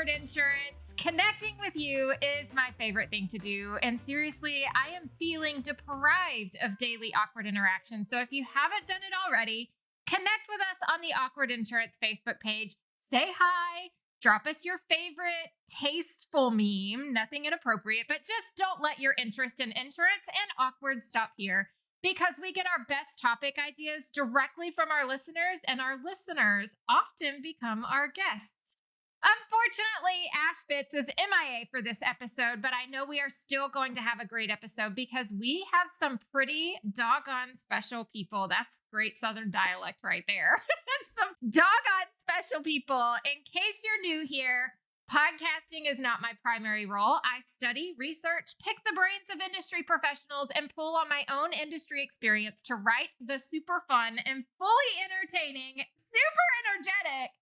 Awkward Insurance. Connecting with you is my favorite thing to do. And seriously, I am feeling deprived of daily awkward interactions. So if you haven't done it already, connect with us on the Awkward Insurance Facebook page. Say hi. Drop us your favorite tasteful meme. Nothing inappropriate, but just don't let your interest in insurance and awkward stop here, because we get our best topic ideas directly from our listeners, and our listeners often become our guests. Unfortunately, Ash Fitz is MIA for this episode, but I know we are still going to have a great episode because we have some pretty doggone special people. That's great Southern dialect right there. Some doggone special people. In case you're new here, podcasting is not my primary role. I study, research, pick the brains of industry professionals, and pull on my own industry experience to write the super fun and fully entertaining, super energetic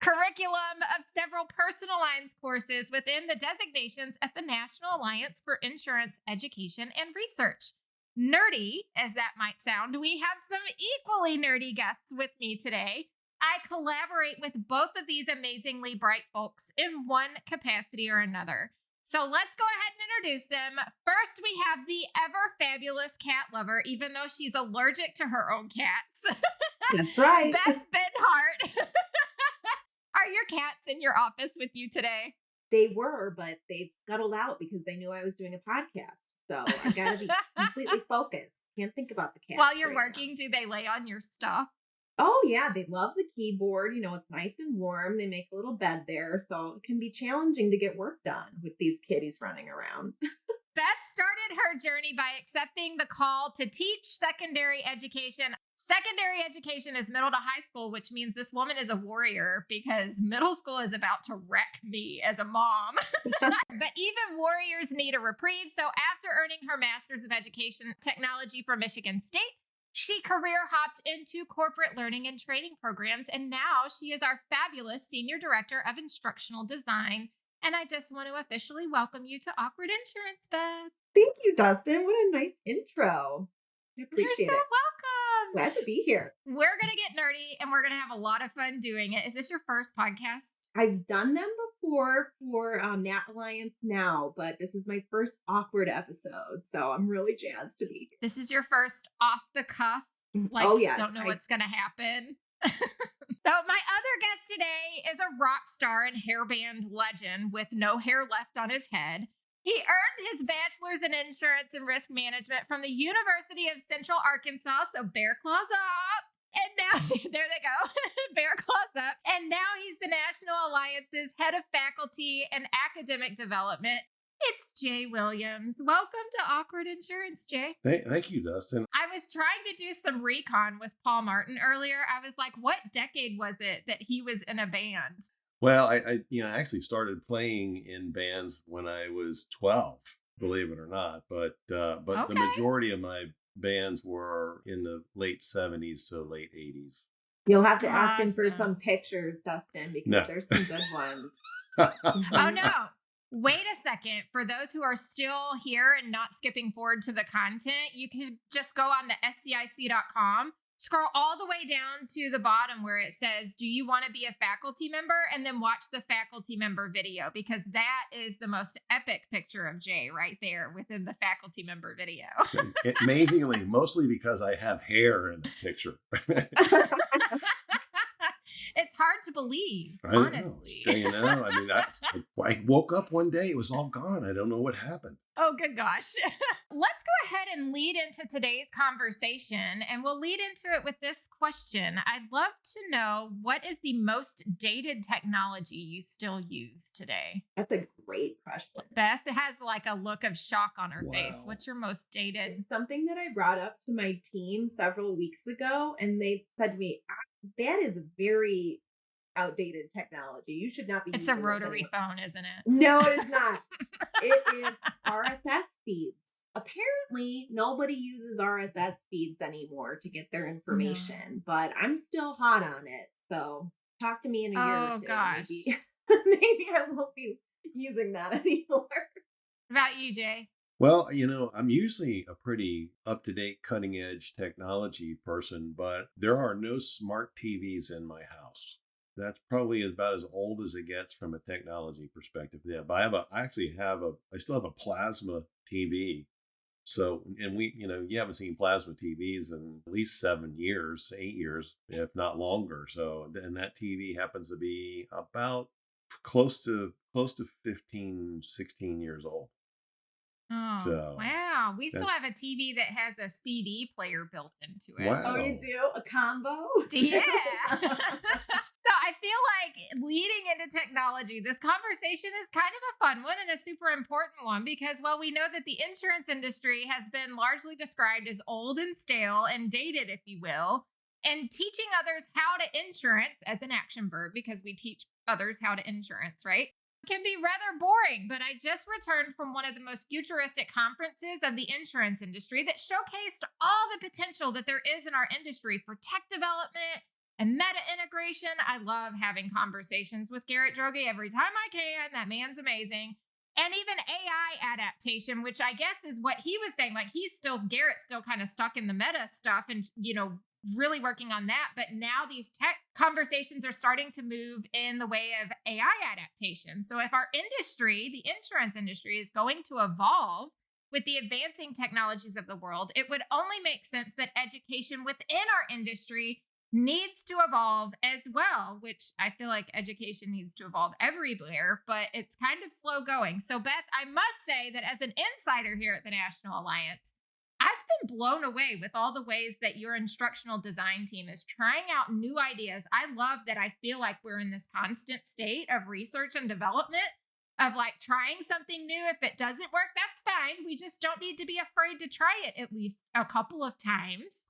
curriculum of several personal lines courses within the designations at the National Alliance for Insurance Education and Research. Nerdy as that might sound, we have some equally nerdy guests with me today. I collaborate with both of these amazingly bright folks in one capacity or another. So let's go ahead and introduce them. First, we have the ever fabulous cat lover, even though she's allergic to her own cats. That's right. Beth Benhart. Are your cats in your office with you today? They were, but they've scuttled out because they knew I was doing a podcast. So I got to be completely focused. Can't think about the cats. While you're working, do they lay on your stuff? Oh, yeah. They love the keyboard. You know, it's nice and warm. They make a little bed there. So it can be challenging to get work done with these kitties running around. Beth started her journey by accepting the call to teach secondary education. Secondary education is middle to high school, which means this woman is a warrior because middle school is about to wreck me as a mom. But even warriors need a reprieve. So after earning her Master's of Education Technology from Michigan State, she career hopped into corporate learning and training programs. And now she is our fabulous Senior Director of Instructional Design. And I just want to officially welcome you to Awkward Insurance, Beth. Thank you, Dustin. What a nice intro. I appreciate You're so it. welcome. Glad to be here. We're going to get nerdy and we're going to have a lot of fun doing it. Is this your first podcast? I've done them before for Nat Alliance now, but this is my first awkward episode. So I'm really jazzed to be here. This is your first off the cuff? Like, oh, yes. Don't know what's going to happen. So my other guest today is a rock star and hairband legend with no hair left on his head. He earned his bachelor's in insurance and risk management from the University of Central Arkansas. So bear claws up. And now, there they go, bear claws up. And now he's the National Alliance's head of faculty and academic development. It's Jay Williams. Welcome to Awkward Insurance, Jay. Thank you, Dustin. I was trying to do some recon with Paul Martin earlier. I was like, what decade was it that he was in a band? Well, I actually started playing in bands when I was 12, believe it or not. But Okay. The majority of my bands were in the late 70s to late 80s. You'll have to ask him for Awesome. some pictures, Dustin, because No. there's some good ones. Oh, no. Wait a second. For those who are still here and not skipping forward to the content, you can just go on to scic.com, scroll all the way down to the bottom where it says, do you want to be a faculty member? And then watch the faculty member video, because that is the most epic picture of Jay right there within the faculty member video. Amazingly, mostly because I have hair in the picture. It's hard to believe, I know. honestly. I mean, I woke up one day, it was all gone. I don't know what happened. Oh, good gosh. Let's go ahead and lead into today's conversation, and we'll lead into it with this question. I'd love to know, what is the most dated technology you still use today? That's a great question. Beth has like a look of shock on her face. Wow. What's your most dated? It's something that I brought up to my team several weeks ago, and they said to me, that is very outdated technology. You should not be It's using a this rotary anymore." phone, isn't it? No, it is not. It is RSS feeds. Apparently, nobody uses RSS feeds anymore to get their information, but I'm still hot on it. So talk to me in a year or Oh, two. gosh. Maybe I won't be using that anymore. What about you, Jay? Well, I'm usually a pretty up-to-date, cutting-edge technology person, but there are no smart TVs in my house. that's probably about as old as it gets from a technology perspective. Yeah, but I still have a plasma TV. So, and you haven't seen plasma TVs in at least 7 years, 8 years, if not longer. So, and that TV happens to be about close to 15, 16 years old. Oh, So wow. We still that's have a TV that has a CD player built into it. Oh, you wow. do? A combo? Yeah. So I feel like leading into technology, this conversation is kind of a fun one and a super important one because, well, we know that the insurance industry has been largely described as old and stale and dated, if you will. And teaching others how to insurance as an action verb, because we teach others how to insurance, right? Can be rather boring, but I just returned from one of the most futuristic conferences of the insurance industry that showcased all the potential that there is in our industry for tech development and meta integration. I love having conversations with Garrett Droege every time I can. That man's amazing. And even AI adaptation, which I guess is what he was saying. Like Garrett's still kind of stuck in the meta stuff and, really working on that. But now these tech conversations are starting to move in the way of AI adaptation. So if our industry, the insurance industry, is going to evolve with the advancing technologies of the world, it would only make sense that education within our industry needs to evolve as well, which I feel like education needs to evolve everywhere, but it's kind of slow going. So Beth, I must say that as an insider here at the National Alliance, I've been blown away with all the ways that your instructional design team is trying out new ideas. I love that I feel like we're in this constant state of research and development of like trying something new. If it doesn't work, that's fine. We just don't need to be afraid to try it at least a couple of times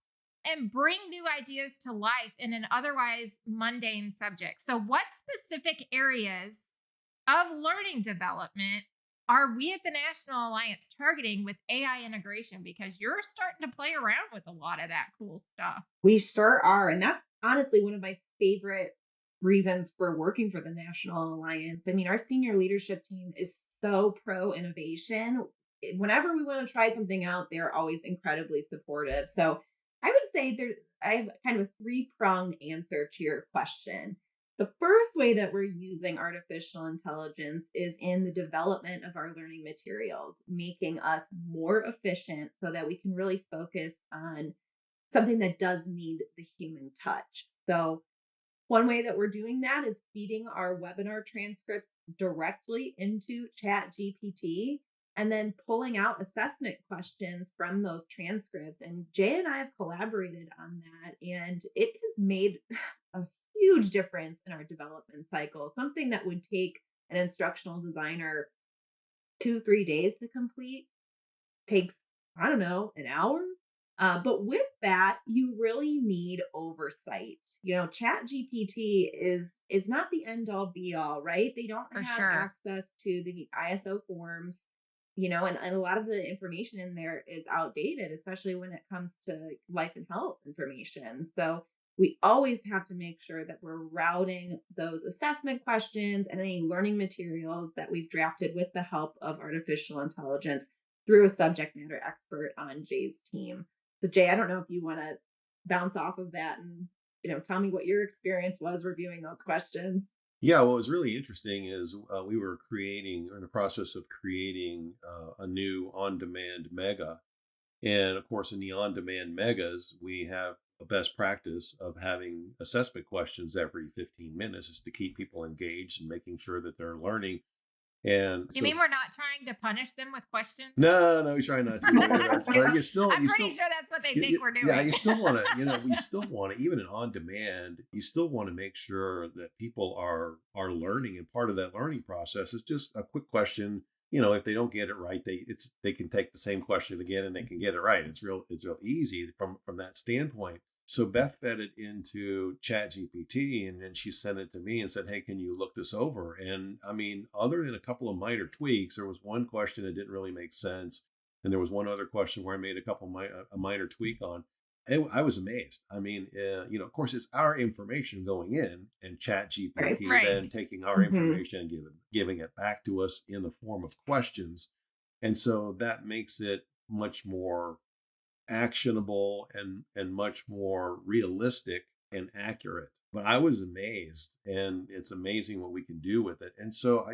and bring new ideas to life in an otherwise mundane subject. So what specific areas of learning development are we at the National Alliance targeting with AI integration? Because you're starting to play around with a lot of that cool stuff. We sure are. And that's honestly one of my favorite reasons for working for the National Alliance. I mean, our senior leadership team is so pro innovation. Whenever we want to try something out, they're always incredibly supportive. So I would say I have kind of a three-pronged answer to your question. The first way that we're using artificial intelligence is in the development of our learning materials, making us more efficient so that we can really focus on something that does need the human touch. So one way that we're doing that is feeding our webinar transcripts directly into ChatGPT and then pulling out assessment questions from those transcripts. And Jay and I have collaborated on that, and it has made a huge difference in our development cycle. Something that would take an instructional designer 2-3 days to complete takes, I don't know, an hour. But with that, you really need oversight. ChatGPT is not the end all be all, right? They don't For have sure. access to the ISO forms, and a lot of the information in there is outdated, especially when it comes to life and health information. So we always have to make sure that we're routing those assessment questions and any learning materials that we've drafted with the help of artificial intelligence through a subject matter expert on Jay's team. So Jay, I don't know if you want to bounce off of that and, tell me what your experience was reviewing those questions. Yeah, what was really interesting is we were in the process of creating a new on-demand mega. And of course, in the on-demand megas, we have a best practice of having assessment questions every 15 minutes just to keep people engaged and making sure that they're learning. And You mean we're not trying to punish them with questions? No, we try not to. I'm pretty sure that's what they think we're doing. Yeah, you still want to, we still want to, even in on demand, you still want to make sure that people are learning, and part of that learning process is just a quick question. If they don't get it right, they can take the same question again and they can get it right. It's real easy from that standpoint. So Beth fed it into ChatGPT, and then she sent it to me and said, "Hey, can you look this over?" And I mean, other than a couple of minor tweaks, there was one question that didn't really make sense, and there was one other question where I made a minor tweak on. I was amazed. I mean, of course, it's our information going in, and ChatGPT Right. then taking our information and giving it back to us in the form of questions, and so that makes it much more actionable and much more realistic and accurate. But I was amazed, and it's amazing what we can do with it. And so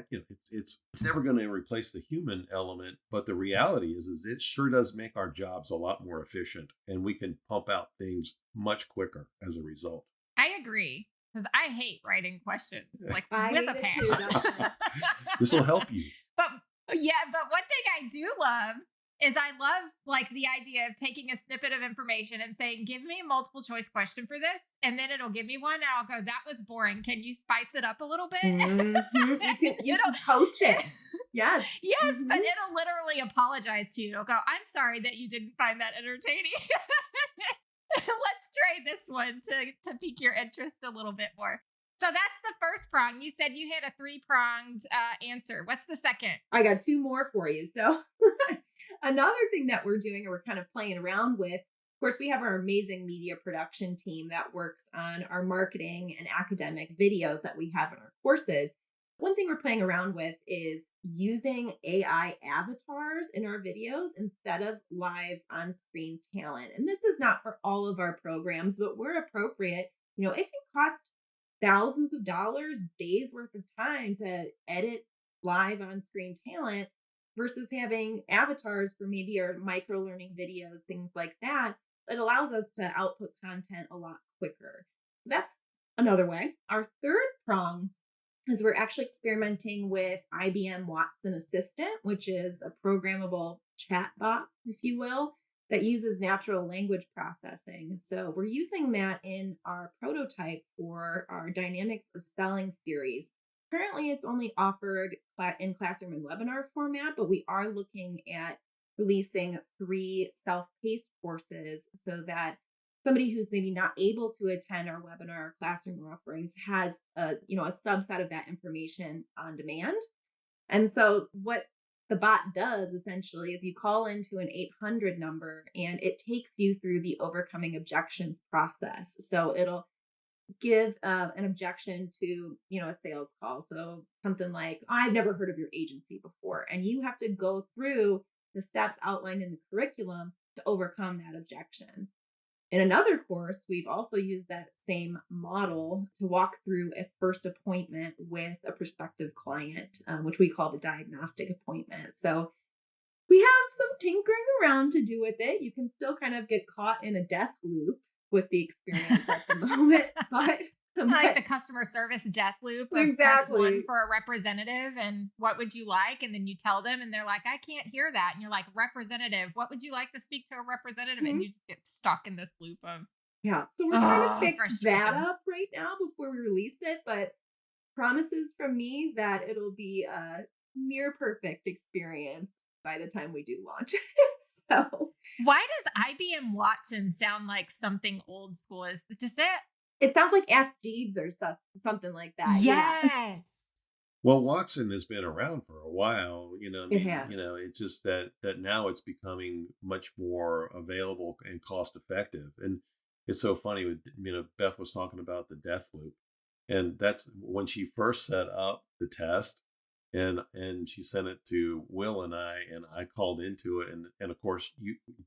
it's never going to replace the human element, but the reality is it sure does make our jobs a lot more efficient, and we can pump out things much quicker as a result. I agree, because I hate writing questions like I with a hate it too, passion. This will help you. But one thing I do love is I love like the idea of taking a snippet of information and saying, give me a multiple choice question for this. And then it'll give me one and I'll go, that was boring. Can you spice it up a little bit? You can coach it. Yes. Yes, but it'll literally apologize to you. It'll go, I'm sorry that you didn't find that entertaining. Let's try this one to pique your interest a little bit more. So that's the first prong. You said you had a 3-pronged answer. What's the second? I got 2 more for you. So another thing that we're doing, or we're kind of playing around with, of course, we have our amazing media production team that works on our marketing and academic videos that we have in our courses. One thing we're playing around with is using AI avatars in our videos instead of live on-screen talent. And this is not for all of our programs, but where appropriate, it can cost thousands of dollars, days worth of time to edit live on-screen talent versus having avatars for maybe our micro-learning videos, things like that. It allows us to output content a lot quicker. So that's another way. Our third prong is we're actually experimenting with IBM Watson Assistant, which is a programmable chatbot, if you will, that uses natural language processing. So we're using that in our prototype for our Dynamics of Selling series. Currently, it's only offered in classroom and webinar format, but we are looking at releasing 3 self-paced courses so that somebody who's maybe not able to attend our webinar or classroom offerings has a subset of that information on demand. And so what the bot does essentially is you call into an 800 number and it takes you through the overcoming objections process. So it'll give an objection to, a sales call. So something like, I've never heard of your agency before. And you have to go through the steps outlined in the curriculum to overcome that objection. In another course, we've also used that same model to walk through a first appointment with a prospective client, which we call the diagnostic appointment. So we have some tinkering around to do with it. You can still kind of get caught in a death loop with the experience at the moment, but like the customer service death loop of press 1 for a representative and what would you like? And then you tell them and they're like, I can't hear that. And you're like, representative, what would you like to speak to a representative? And you just get stuck in this loop of so we're trying to fix that up right now before we release it, but promises from me that it'll be a near perfect experience by the time we do launch it. So why does IBM Watson sound like something old school? Does that? It sounds like Ask Jeeves or something like that. Yes. Yeah. Well, Watson has been around for a while, It has. It's just that now it's becoming much more available and cost effective. And it's so funny with, Beth was talking about the death loop. And that's when she first set up the test and she sent it to Will and I called into it. And of course,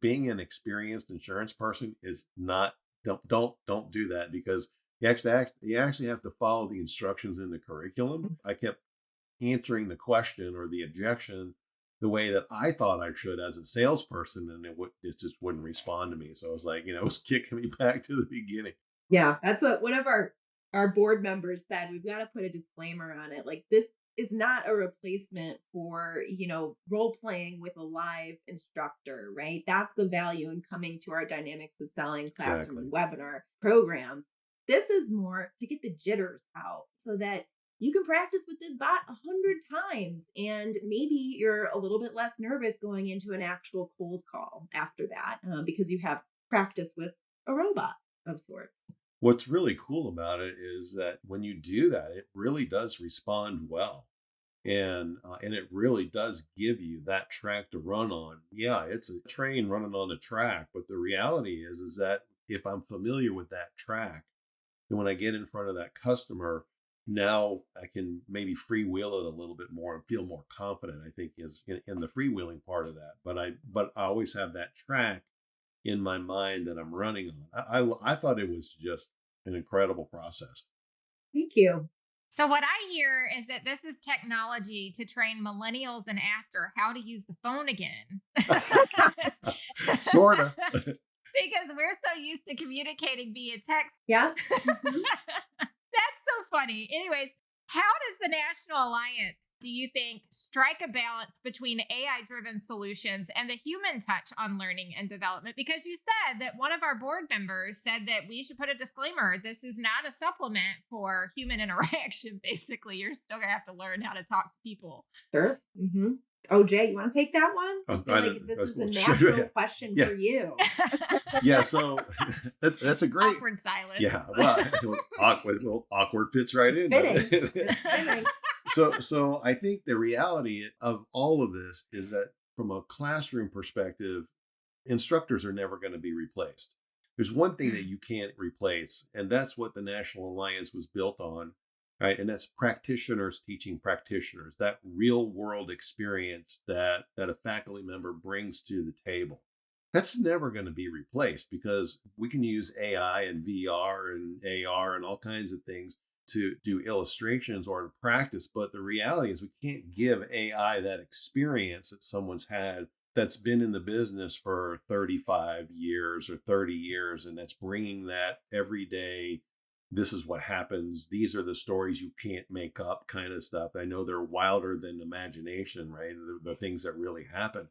being an experienced insurance person is not, don't do that because you actually have to follow the instructions in the curriculum. I kept answering the question or the objection the way that I thought I should as a salesperson, and it just wouldn't respond to me. So I was like, it was kicking me back to the beginning. Yeah, that's what one of our board members said. We've got to put a disclaimer on it. Like, this is not a replacement for, role playing with a live instructor, right? That's the value in coming to our Dynamics of Selling classroom and webinar programs. This is more to get the jitters out so that you can practice with this bot 100 times and maybe you're a little bit less nervous going into an actual cold call after that because you have practice with a robot of sorts. What's really cool about it is that when you do that, it really does respond well. And it really does give you that track to run on. Yeah, it's a train running on a track, but the reality is that if I'm familiar with that track, then when I get in front of that customer, now I can maybe freewheel it a little bit more and feel more confident, I think, is in the freewheeling part of that. But I always have that track in my mind that I'm running on. I thought it was just an incredible process. Thank you. So what I hear is that this is technology to train millennials and after how to use the phone again. Sort of. Because we're so used to communicating via text. Yeah. That's so funny. Anyways, how does the National Alliance, do you think, strike a balance between AI-driven solutions and the human touch on learning and development? Because you said that one of our board members said that we should put a disclaimer. This is not a supplement for human interaction, basically. You're still going to have to learn how to talk to people. Sure. Mm-hmm. Oh, Jay, you want to take that one? I feel like this is a natural question for you. Yeah, so that's a great awkward silence. Yeah, well, awkward fits right in. Fitting. So I think the reality of all of this is that from a classroom perspective, instructors are never going to be replaced. There's one thing that you can't replace, and that's what the National Alliance was built on. Right. And that's practitioners teaching practitioners, that real world experience that a faculty member brings to the table. That's never going to be replaced because we can use AI and VR and AR and all kinds of things to do illustrations or to practice. But the reality is we can't give AI that experience that someone's had that's been in the business for 35 years or 30 years. And that's bringing that everyday. This is what happens. These are the stories you can't make up kind of stuff. I know they're wilder than imagination, right? The things that really happen.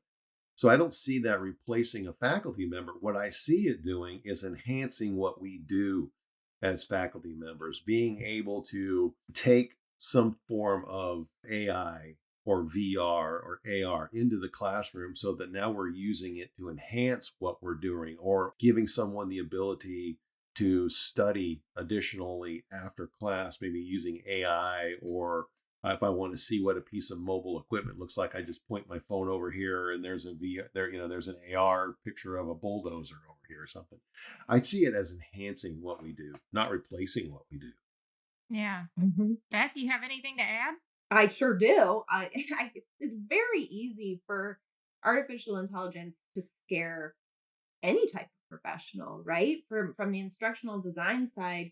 So I don't see that replacing a faculty member. What I see it doing is enhancing what we do as faculty members, being able to take some form of AI or VR or AR into the classroom so that now we're using it to enhance what we're doing or giving someone the ability to study additionally after class, maybe using AI, or if I want to see what a piece of mobile equipment looks like, I just point my phone over here and there's a VR, there's an AR picture of a bulldozer over here or something. I see it as enhancing what we do, not replacing what we do. Yeah. Mm-hmm. Beth, you have anything to add? I sure do. It's very easy for artificial intelligence to scare any type of professional, right? From the instructional design side,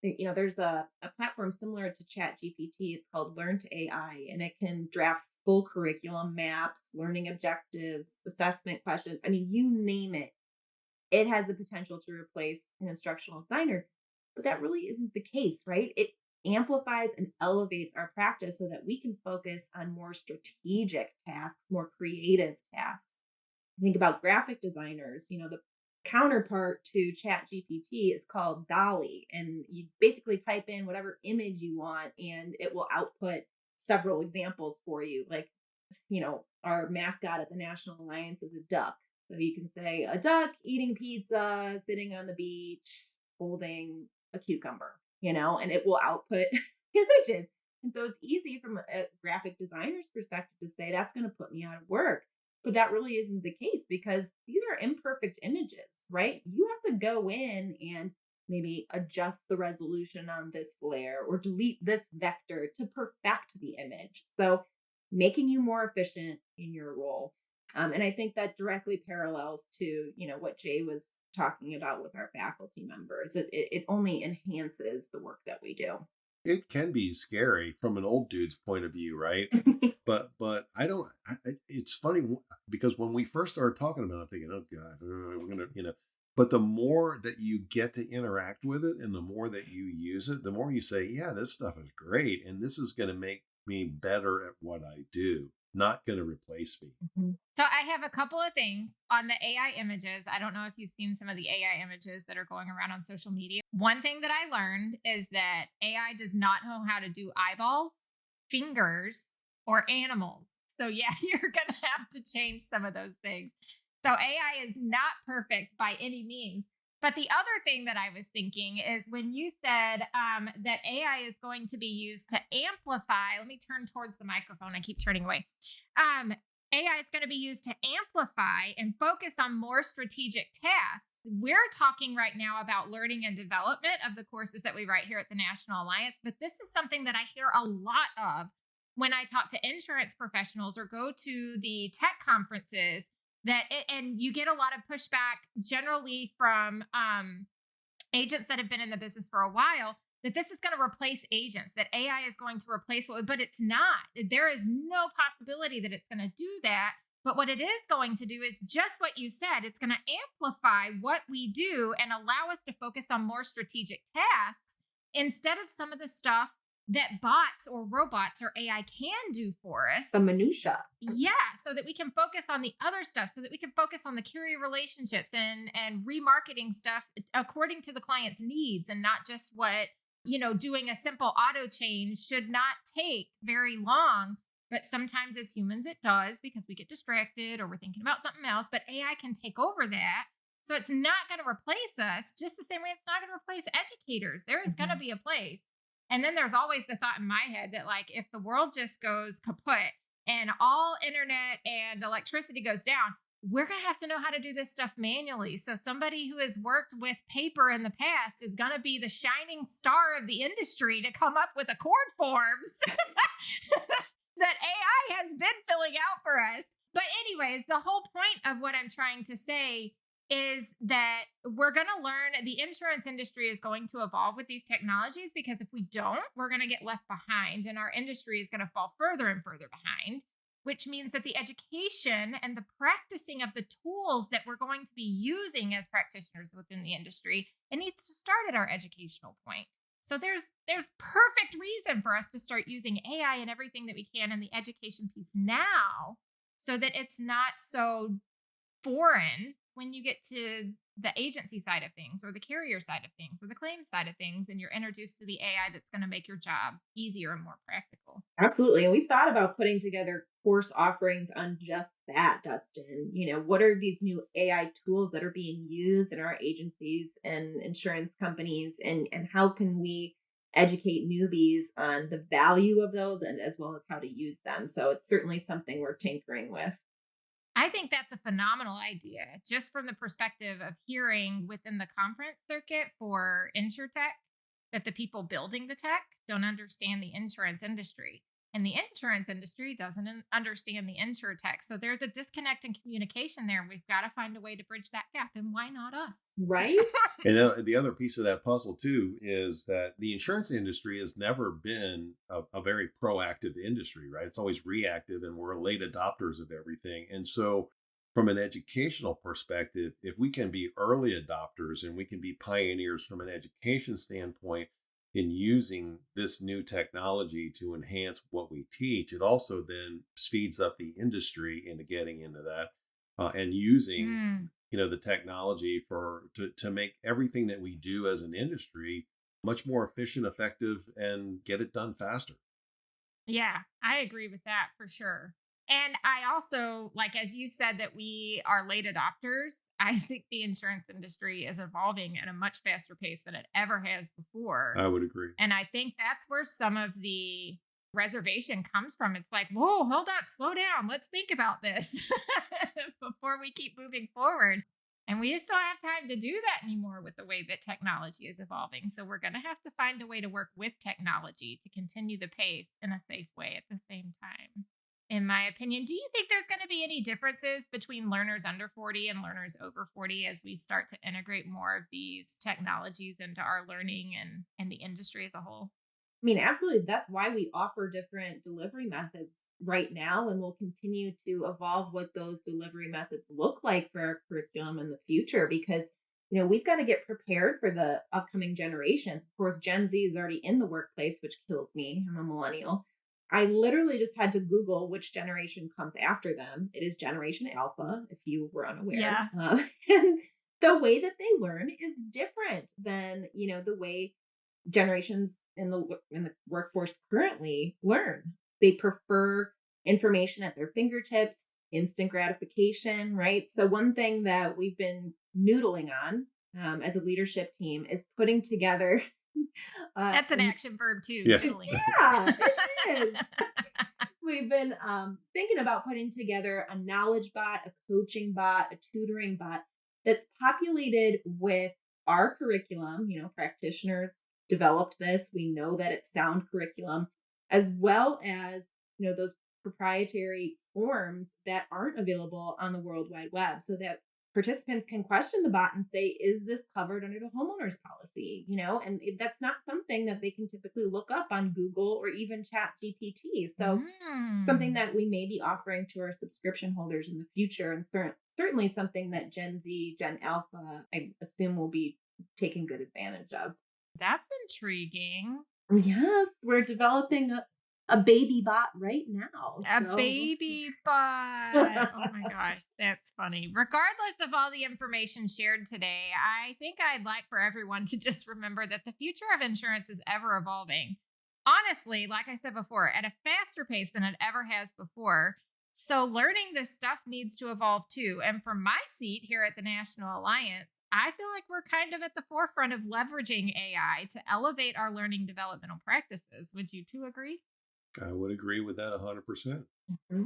there's a platform similar to ChatGPT. It's called Learn to AI, and it can draft full curriculum maps, learning objectives, assessment questions. I mean, you name it. It has the potential to replace an instructional designer, but that really isn't the case, right? It amplifies and elevates our practice so that we can focus on more strategic tasks, more creative tasks. Think about graphic designers. The counterpart to ChatGPT is called Dolly, and you basically type in whatever image you want and it will output several examples for you. Like, our mascot at the National Alliance is a duck. So you can say a duck eating pizza, sitting on the beach, holding a cucumber, and it will output images. And so it's easy from a graphic designer's perspective to say that's going to put me out of work. But that really isn't the case because these are imperfect images, right? You have to go in and maybe adjust the resolution on this glare or delete this vector to perfect the image. So making you more efficient in your role. And I think that directly parallels to, what Jay was talking about with our faculty members. It only enhances the work that we do. It can be scary from an old dude's point of view, right? but it's funny because when we first started talking about it, I'm thinking, oh God, we're going to, but the more that you get to interact with it and the more that you use it, the more you say, yeah, this stuff is great. And this is going to make me better at what I do, not going to replace me. Mm-hmm. So I have a couple of things on the AI images. I don't know if you've seen some of the AI images that are going around on social media. One thing that I learned is that AI does not know how to do eyeballs, fingers, or animals. So yeah, you're going to have to change some of those things. So AI is not perfect by any means. But the other thing that I was thinking is when you said that AI is going to be used to amplify, let me turn towards the microphone. I keep turning away. AI is going to be used to amplify and focus on more strategic tasks. We're talking right now about learning and development of the courses that we write here at the National Alliance, but this is something that I hear a lot of when I talk to insurance professionals or go to the tech conferences. And you get a lot of pushback generally from agents that have been in the business for a while, that this is going to replace agents, that AI is going to replace, but it's not. There is no possibility that it's going to do that. But what it is going to do is just what you said. It's going to amplify what we do and allow us to focus on more strategic tasks instead of some of the stuff that bots or robots or AI can do for us. The minutia. Yeah, so that we can focus on the other stuff, so that we can focus on the carrier relationships and remarketing stuff according to the client's needs, and not just what, doing a simple auto change should not take very long. But sometimes as humans it does, because we get distracted or we're thinking about something else. But AI can take over that. So it's not going to replace us, just the same way it's not going to replace educators. There is going to be a place. And then there's always the thought in my head that, like, if the world just goes kaput and all internet and electricity goes down, we're going to have to know how to do this stuff manually. So somebody who has worked with paper in the past is going to be the shining star of the industry to come up with accord forms that AI has been filling out for us. But anyways, the whole point of what I'm trying to say is that we're going to learn, the insurance industry is going to evolve with these technologies, because if we don't, we're going to get left behind and our industry is going to fall further and further behind, which means that the education and the practicing of the tools that we're going to be using as practitioners within the industry, it needs to start at our educational point. So there's perfect reason for us to start using AI and everything that we can in the education piece now, so that it's not so foreign when you get to the agency side of things or the carrier side of things or the claims side of things, and you're introduced to the AI that's going to make your job easier and more practical. Absolutely. And we've thought about putting together course offerings on just that, Dustin. What are these new AI tools that are being used in our agencies and insurance companies, and how can we educate newbies on the value of those, and as well as how to use them? So it's certainly something we're tinkering with. I think that's a phenomenal idea, just from the perspective of hearing within the conference circuit for InsurTech that the people building the tech don't understand the insurance industry. And the insurance industry doesn't understand the InsurTech. So there's a disconnect in communication there. We've got to find a way to bridge that gap. And why not us? Right? And the other piece of that puzzle, too, is that the insurance industry has never been a very proactive industry, right? It's always reactive, and we're late adopters of everything. And so from an educational perspective, if we can be early adopters and we can be pioneers from an education standpoint in using this new technology to enhance what we teach, it also then speeds up the industry into getting into that and using the technology to make everything that we do as an industry much more efficient, effective, and get it done faster. Yeah, I agree with that for sure. And I also, like, as you said, that we are late adopters, I think the insurance industry is evolving at a much faster pace than it ever has before. I would agree. And I think that's where some of the reservation comes from. It's like, whoa, hold up, slow down. Let's think about this before we keep moving forward. And we just don't have time to do that anymore with the way that technology is evolving. So we're going to have to find a way to work with technology to continue the pace in a safe way at the same time. In my opinion, do you think there's going to be any differences between learners under 40 and learners over 40 as we start to integrate more of these technologies into our learning and the industry as a whole? I mean, absolutely. That's why we offer different delivery methods right now, and we'll continue to evolve what those delivery methods look like for our curriculum in the future, because we've got to get prepared for the upcoming generations. Of course, Gen Z is already in the workplace, which kills me. I'm a millennial. I literally just had to Google which generation comes after them. It is Generation Alpha, if you were unaware. Yeah. And the way that they learn is different than, the way generations in the workforce currently learn. They prefer information at their fingertips, instant gratification, right? So one thing that we've been noodling on as a leadership team is putting together that's an action verb too. Yes. Yeah, it is. We've been thinking about putting together a knowledge bot, a coaching bot, a tutoring bot that's populated with our curriculum. Practitioners developed this. We know that it's sound curriculum, as well as, those proprietary forms that aren't available on the World Wide Web, so that participants can question the bot and say, is this covered under the homeowner's policy? And that's not something that they can typically look up on Google or even Chat GPT. So something that we may be offering to our subscription holders in the future, and certainly something that Gen Z, Gen Alpha, I assume will be taking good advantage of. That's intriguing. Yes, we're developing a baby bot right now. A baby bot. Oh my gosh, that's funny. Regardless of all the information shared today, I think I'd like for everyone to just remember that the future of insurance is ever evolving. Honestly, like I said before, at a faster pace than it ever has before. So learning this stuff needs to evolve too. And from my seat here at the National Alliance, I feel like we're kind of at the forefront of leveraging AI to elevate our learning developmental practices. Would you two agree? I would agree with that 100%. Mm-hmm.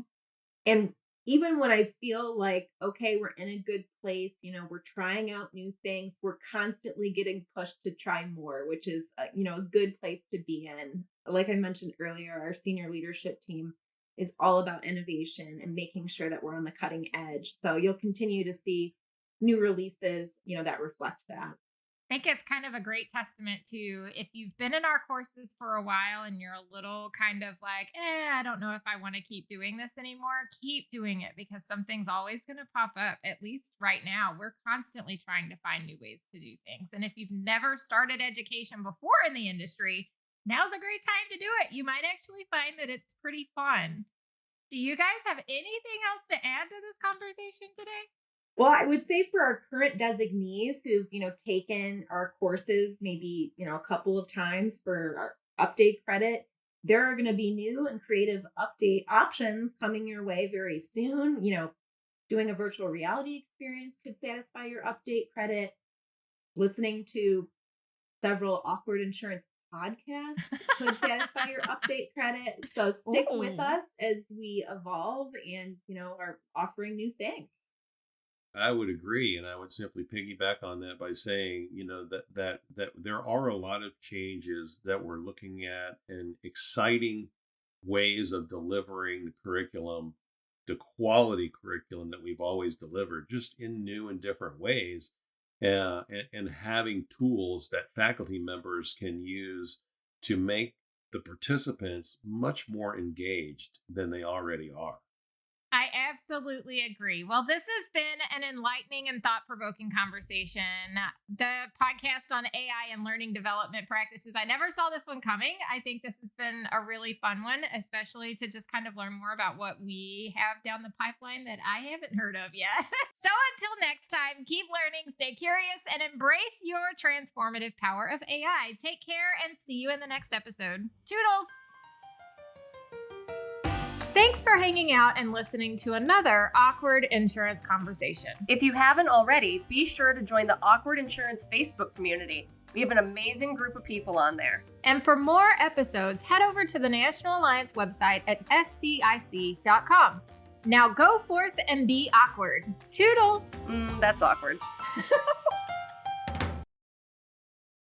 And even when I feel like, okay, we're in a good place, we're trying out new things, we're constantly getting pushed to try more, which is, a good place to be in. Like I mentioned earlier, our senior leadership team is all about innovation and making sure that we're on the cutting edge. So you'll continue to see new releases, that reflect that. I think it's kind of a great testament to, if you've been in our courses for a while and you're a little kind of like, I don't know if I want to keep doing this anymore, keep doing it, because something's always going to pop up. At least right now, we're constantly trying to find new ways to do things. And if you've never started education before in the industry, now's a great time to do it. You might actually find that it's pretty fun. Do you guys have anything else to add to this conversation today? Well, I would say for our current designees who've, taken our courses maybe, a couple of times for our update credit, there are going to be new and creative update options coming your way very soon. Doing a virtual reality experience could satisfy your update credit. Listening to several awkward insurance podcasts could satisfy your update credit. So stick with us as we evolve and, are offering new things. I would agree, and I would simply piggyback on that by saying, that there are a lot of changes that we're looking at, and exciting ways of delivering the curriculum, the quality curriculum that we've always delivered, just in new and different ways, and having tools that faculty members can use to make the participants much more engaged than they already are. I absolutely agree. Well, this has been an enlightening and thought-provoking conversation. The podcast on AI and learning development practices, I never saw this one coming. I think this has been a really fun one, especially to just kind of learn more about what we have down the pipeline that I haven't heard of yet. So until next time, keep learning, stay curious, and embrace your transformative power of AI. Take care and see you in the next episode. Toodles! Thanks for hanging out and listening to another Awkward Insurance Conversation. If you haven't already, be sure to join the Awkward Insurance Facebook community. We have an amazing group of people on there. And for more episodes, head over to the National Alliance website at scic.com. Now go forth and be awkward. Toodles! That's awkward.